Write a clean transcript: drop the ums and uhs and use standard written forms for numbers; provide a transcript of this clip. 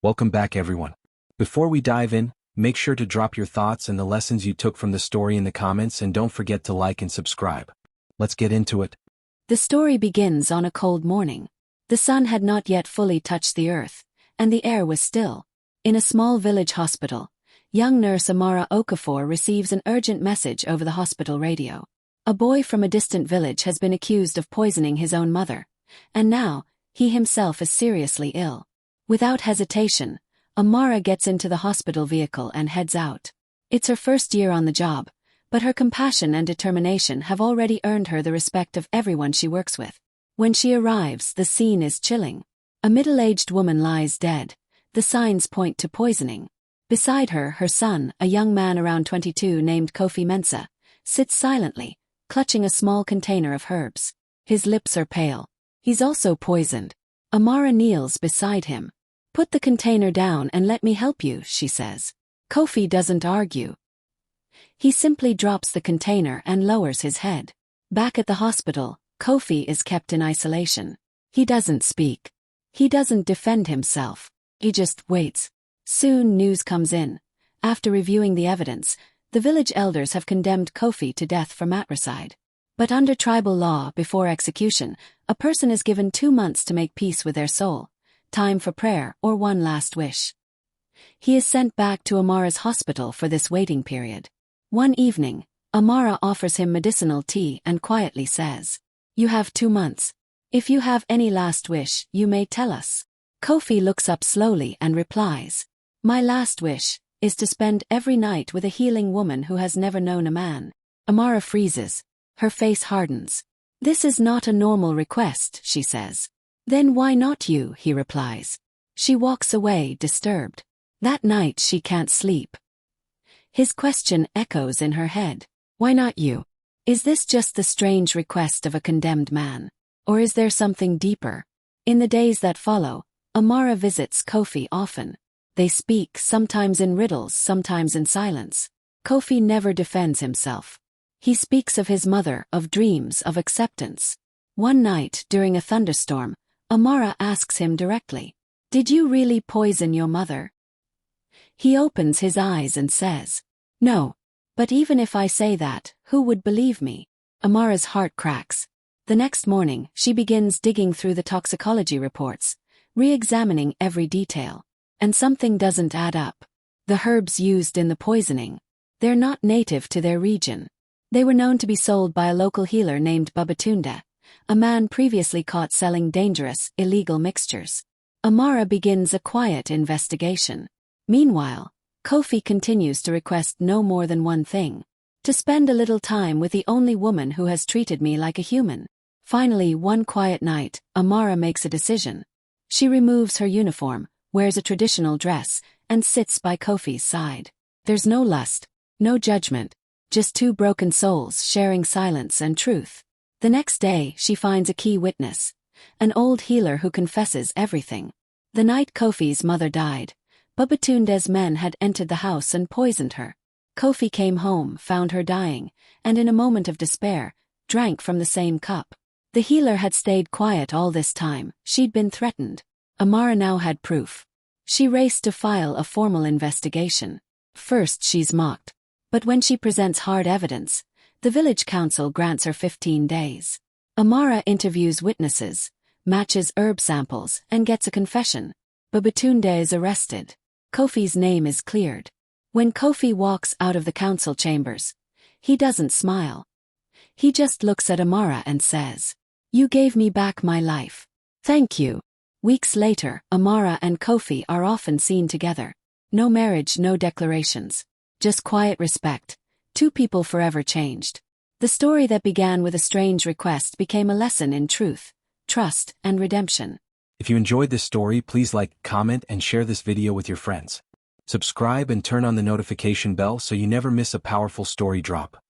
Welcome back everyone. Before we dive in, make sure to drop your thoughts and the lessons you took from the story in the comments, and don't forget to like and subscribe. Let's get into it. The story begins on a cold morning. The sun had not yet fully touched the earth, and the air was still. In a small village hospital, young nurse Amara Okafor receives an urgent message over the hospital radio. A boy from a distant village has been accused of poisoning his own mother, and now, he himself is seriously ill. Without hesitation, Amara gets into the hospital vehicle and heads out. It's her first year on the job, but her compassion and determination have already earned her the respect of everyone she works with. When she arrives, the scene is chilling. A middle-aged woman lies dead. The signs point to poisoning. Beside her, her son, a young man around 22 named Kofi Mensah, sits silently, clutching a small container of herbs. His lips are pale. He's also poisoned. Amara kneels beside him. "Put the container down and let me help you," she says. Kofi doesn't argue. He simply drops the container and lowers his head. Back at the hospital, Kofi is kept in isolation. He doesn't speak. He doesn't defend himself. He just waits. Soon news comes in. After reviewing the evidence, the village elders have condemned Kofi to death for matricide. But under tribal law, before execution, a person is given 2 months to make peace with their soul, time for prayer or one last wish. He is sent back to Amara's hospital for this waiting period. One evening, Amara offers him medicinal tea and quietly says, "You have 2 months. If you have any last wish, you may tell us." Kofi looks up slowly and replies, "My last wish is to spend every night with a healing woman who has never known a man." Amara freezes. Her face hardens. "This is not a normal request," she says. "Then why not you?" he replies. She walks away, disturbed. That night she can't sleep. His question echoes in her head. Why not you? Is this just the strange request of a condemned man? Or is there something deeper? In the days that follow, Amara visits Kofi often. They speak, sometimes in riddles, sometimes in silence. Kofi never defends himself. He speaks of his mother, of dreams, of acceptance. One night, during a thunderstorm, Amara asks him directly, "Did you really poison your mother?" He opens his eyes and says, "No. But even if I say that, who would believe me?" Amara's heart cracks. The next morning, she begins digging through the toxicology reports, re-examining every detail. And something doesn't add up. The herbs used in the poisoning, they're not native to their region. They were known to be sold by a local healer named Babatunde, a man previously caught selling dangerous, illegal mixtures. Amara begins a quiet investigation. Meanwhile, Kofi continues to request no more than one thing: to spend a little time with the only woman who has treated me like a human. Finally, one quiet night, Amara makes a decision. She removes her uniform, wears a traditional dress, and sits by Kofi's side. There's no lust, no judgment, just 2 broken souls sharing silence and truth. The next day, she finds a key witness, an old healer who confesses everything. The night Kofi's mother died, Babatunde's men had entered the house and poisoned her. Kofi came home, found her dying, and in a moment of despair, drank from the same cup. The healer had stayed quiet all this time. She'd been threatened. Amara now had proof. She raced to file a formal investigation. First she's mocked. But when she presents hard evidence, the village council grants her 15 days. Amara interviews witnesses, matches herb samples, and gets a confession. Babatunde is arrested. Kofi's name is cleared. When Kofi walks out of the council chambers, he doesn't smile. He just looks at Amara and says, "You gave me back my life. Thank you." Weeks later, Amara and Kofi are often seen together. No marriage, no declarations. Just quiet respect. 2 people forever changed. The story that began with a strange request became a lesson in truth, trust, and redemption. If you enjoyed this story, please like, comment, and share this video with your friends. Subscribe and turn on the notification bell so you never miss a powerful story drop.